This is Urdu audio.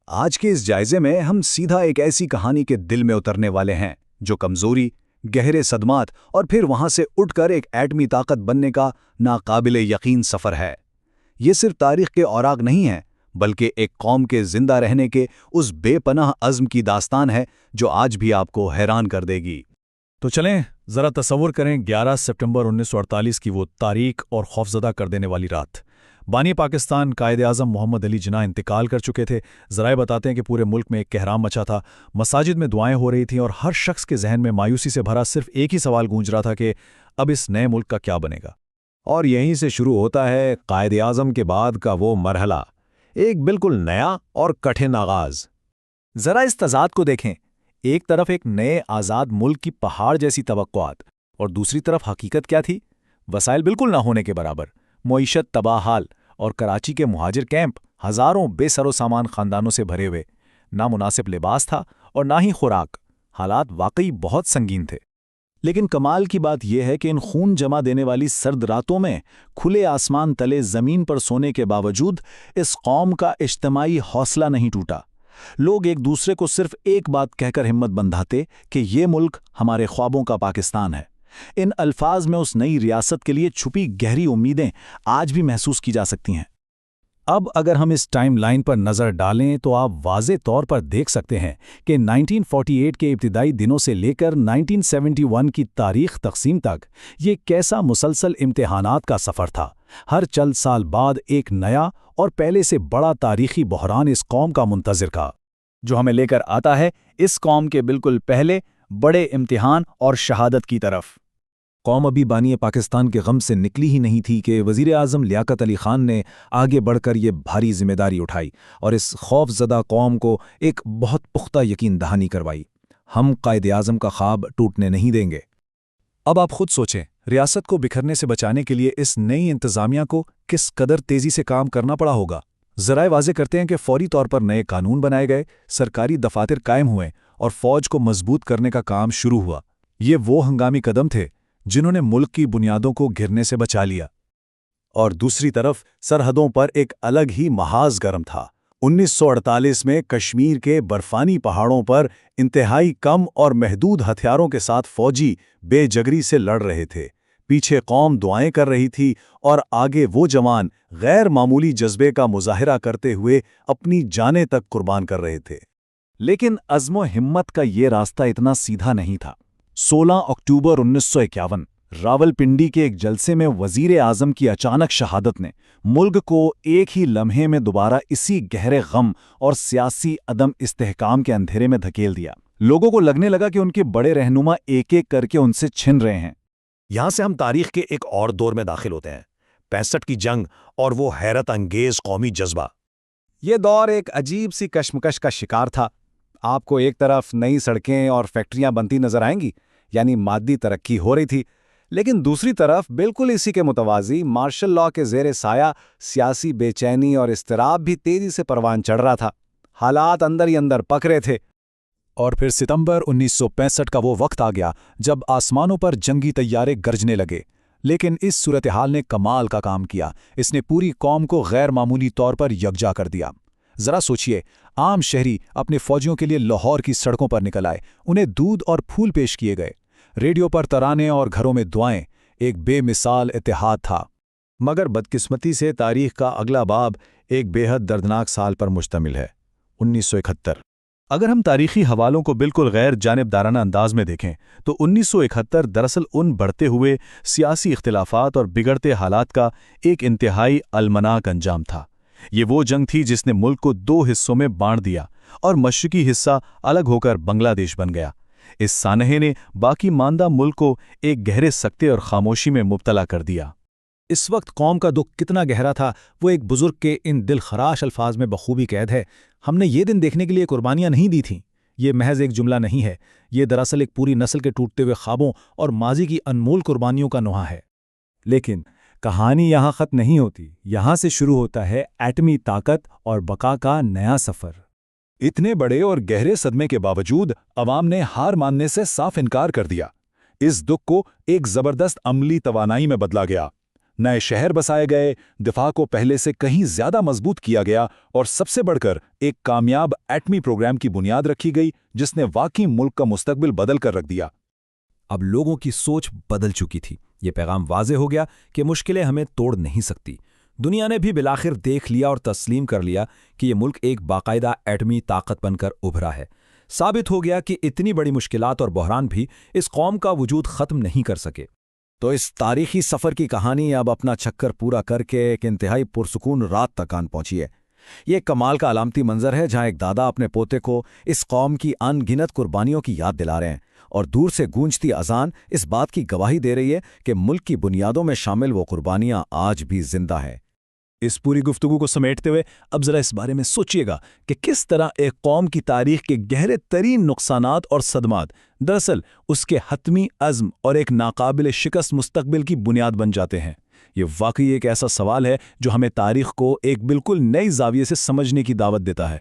آج کے اس جائزے میں ہم سیدھا ایک ایسی کہانی کے دل میں اترنے والے ہیں جو کمزوری، گہرے صدمات اور پھر وہاں سے اٹھ کر ایک ایٹمی طاقت بننے کا ناقابل یقین سفر ہے۔ یہ صرف تاریخ کے اوراق نہیں ہیں، بلکہ ایک قوم کے زندہ رہنے کے اس بے پناہ عزم کی داستان ہے جو آج بھی آپ کو حیران کر دے گی۔ تو چلیں ذرا تصور کریں 11 ستمبر 1948 کی وہ تاریک اور خوفزدہ کر دینے والی رات۔ بانی پاکستان قائد اعظم محمد علی جناح انتقال کر چکے تھے۔ ذرائع بتاتے ہیں کہ پورے ملک میں ایک کہرام مچا تھا، مساجد میں دعائیں ہو رہی تھیں اور ہر شخص کے ذہن میں مایوسی سے بھرا صرف ایک ہی سوال گونج رہا تھا کہ اب اس نئے ملک کا کیا بنے گا۔ اور یہیں سے شروع ہوتا ہے قائد اعظم کے بعد کا وہ مرحلہ، ایک بالکل نیا اور کٹھن آغاز۔ ذرا اس تضاد کو دیکھیں، ایک طرف ایک نئے آزاد ملک کی پہاڑ جیسی توقعات اور دوسری طرف حقیقت کیا تھی؟ وسائل بالکل نہ ہونے کے برابر، معیشت تباہ حال اور کراچی کے مہاجر کیمپ ہزاروں بے سر و سامان خاندانوں سے بھرے ہوئے، نہ مناسب لباس تھا اور نہ ہی خوراک۔ حالات واقعی بہت سنگین تھے۔ لیکن کمال کی بات یہ ہے کہ ان خون جما دینے والی سرد راتوں میں کھلے آسمان تلے زمین پر سونے کے باوجود اس قوم کا اجتماعی حوصلہ نہیں ٹوٹا۔ لوگ ایک دوسرے کو صرف ایک بات کہہ کر ہمت بندھاتے کہ یہ ملک ہمارے خوابوں کا پاکستان ہے۔ ان الفاظ میں اس نئی ریاست کے لیے چھپی گہری امیدیں آج بھی محسوس کی جا سکتی ہیں۔ اب اگر ہم اس ٹائم لائن پر نظر ڈالیں تو آپ واضح طور پر دیکھ سکتے ہیں کہ 1948 کے ابتدائی دنوں سے لے کر 1971 کی تاریخ تقسیم تک یہ کیسا مسلسل امتحانات کا سفر تھا۔ ہر چند سال بعد ایک نیا اور پہلے سے بڑا تاریخی بحران اس قوم کا منتظر تھا، جو ہمیں لے کر آتا ہے اس قوم کے بالکل پہلے بڑے امتحان اور شہادت کی طرف۔ قوم ابھی بانی پاکستان کے غم سے نکلی ہی نہیں تھی کہ وزیر اعظم لیاقت علی خان نے آگے بڑھ کر یہ بھاری ذمہ داری اٹھائی اور اس خوف زدہ قوم کو ایک بہت پختہ یقین دہانی کروائی: ہم قائد اعظم کا خواب ٹوٹنے نہیں دیں گے۔ اب آپ خود سوچیں، ریاست کو بکھرنے سے بچانے کے لیے اس نئی انتظامیہ کو کس قدر تیزی سے کام کرنا پڑا ہوگا۔ ذرائع واضح کرتے ہیں کہ فوری طور پر نئے قانون بنائے گئے، سرکاری دفاتر قائم ہوئے اور فوج کو مضبوط کرنے کا کام شروع ہوا۔ یہ وہ ہنگامی قدم تھے جنہوں نے ملک کی بنیادوں کو گرنے سے بچا لیا۔ اور دوسری طرف سرحدوں پر ایک الگ ہی محاذ گرم تھا۔ 1948 میں کشمیر کے برفانی پہاڑوں پر انتہائی کم اور محدود ہتھیاروں کے ساتھ فوجی بے جگری سے لڑ رہے تھے۔ پیچھے قوم دعائیں کر رہی تھی اور آگے وہ جوان غیر معمولی جذبے کا مظاہرہ کرتے ہوئے اپنی جانیں تک قربان کر رہے تھے۔ لیکن عزم و ہمت کا یہ راستہ اتنا سیدھا نہیں تھا۔ 16 اکتوبر 1951 راولپنڈی کے ایک جلسے میں وزیر اعظم کی اچانک شہادت نے ملک کو ایک ہی لمحے میں دوبارہ اسی گہرے غم اور سیاسی عدم استحکام کے اندھیرے میں دھکیل دیا۔ لوگوں کو لگنے لگا کہ ان کے بڑے رہنما ایک ایک کر کے ان سے چھن رہے ہیں۔ یہاں سے ہم تاریخ کے ایک اور دور میں داخل ہوتے ہیں، 65 کی جنگ اور وہ حیرت انگیز قومی جذبہ۔ یہ دور ایک عجیب سی کشمکش کا شکار تھا۔ آپ کو ایک طرف نئی سڑکیں اور فیکٹریاں بنتی نظر آئیں گی، یعنی مادی ترقی ہو رہی تھی، لیکن دوسری طرف بالکل اسی کے متوازی مارشل لاء کے زیر سایہ سیاسی بے چینی اور اضطراب بھی تیزی سے پروان چڑھ رہا تھا۔ حالات اندر ہی اندر پک رہے تھے۔ اور پھر ستمبر 1965 کا وہ وقت آ گیا جب آسمانوں پر جنگی طیارے گرجنے لگے۔ لیکن اس صورتحال نے کمال کا کام کیا، اس نے پوری قوم کو غیر معمولی طور پر یکجا کر دیا۔ ذرا سوچئے، عام شہری اپنے فوجیوں کے لیے لاہور کی سڑکوں پر نکل آئے، انہیں دودھ اور پھول پیش کیے گئے، ریڈیو پر ترانے اور گھروں میں دعائیں، ایک بے مثال اتحاد تھا۔ مگر بدقسمتی سے تاریخ کا اگلا باب ایک بے حد دردناک سال پر مشتمل ہے: 1971۔ اگر ہم تاریخی حوالوں کو بالکل غیر جانبدارانہ انداز میں دیکھیں تو 1971 دراصل ان بڑھتے ہوئے سیاسی اختلافات اور بگڑتے حالات کا ایک انتہائی المناک انجام تھا۔ یہ وہ جنگ تھی جس نے ملک کو 2 حصوں میں بانٹ دیا اور مشرقی حصہ الگ ہو کر بنگلہ دیش بن گیا۔ اس سانحے نے باقی ماندہ ملک کو ایک گہرے سکتے اور خاموشی میں مبتلا کر دیا۔ اس وقت قوم کا دکھ کتنا گہرا تھا وہ ایک بزرگ کے ان دل خراش الفاظ میں بخوبی قید ہے: ہم نے یہ دن دیکھنے کے لیے قربانیاں نہیں دی تھیں۔ یہ محض ایک جملہ نہیں ہے، یہ دراصل ایک پوری نسل کے ٹوٹتے ہوئے خوابوں اور ماضی کی انمول قربانیوں کا نوحہ ہے۔ لیکن کہانی یہاں ختم نہیں ہوتی، یہاں سے شروع ہوتا ہے ایٹمی طاقت اور بقا کا نیا سفر۔ اتنے بڑے اور گہرے صدمے کے باوجود عوام نے ہار ماننے سے صاف انکار کر دیا۔ اس دکھ کو ایک زبردست عملی توانائی میں بدلا گیا۔ نئے شہر بسائے گئے، دفاع کو پہلے سے کہیں زیادہ مضبوط کیا گیا اور سب سے بڑھ کر ایک کامیاب ایٹمی پروگرام کی بنیاد رکھی گئی جس نے واقعی ملک کا مستقبل بدل کر رکھ دیا۔ اب لوگوں کی سوچ بدل چکی تھی۔ یہ پیغام واضح ہو گیا کہ مشکلیں ہمیں توڑ نہیں سکتی۔ دنیا نے بھی بالآخر دیکھ لیا اور تسلیم کر لیا کہ یہ ملک ایک باقاعدہ ایٹمی طاقت بن کر ابھرا ہے۔ ثابت ہو گیا کہ اتنی بڑی مشکلات اور بحران بھی اس قوم کا وجود ختم نہیں کر سکے۔ تو اس تاریخی سفر کی کہانی اب اپنا چکر پورا کر کے ایک انتہائی پرسکون رات تک آن پہنچی ہے۔ یہ ایک کمال کا علامتی منظر ہے جہاں ایک دادا اپنے پوتے کو اس قوم کی ان گنت قربانیوں کی یاد دلا رہے ہیں، اور دور سے گونجتی اذان اس بات کی گواہی دے رہی ہے کہ ملک کی بنیادوں میں شامل وہ قربانیاں آج بھی زندہ ہیں۔ اس پوری گفتگو کو سمیٹتے ہوئے اب ذرا اس بارے میں سوچئے گا کہ کس طرح ایک قوم کی تاریخ کے گہرے ترین نقصانات اور صدمات دراصل اس کے حتمی عزم اور ایک ناقابل شکست مستقبل کی بنیاد بن جاتے ہیں۔ یہ واقعی ایک ایسا سوال ہے جو ہمیں تاریخ کو ایک بالکل نئی زاویے سے سمجھنے کی دعوت دیتا ہے۔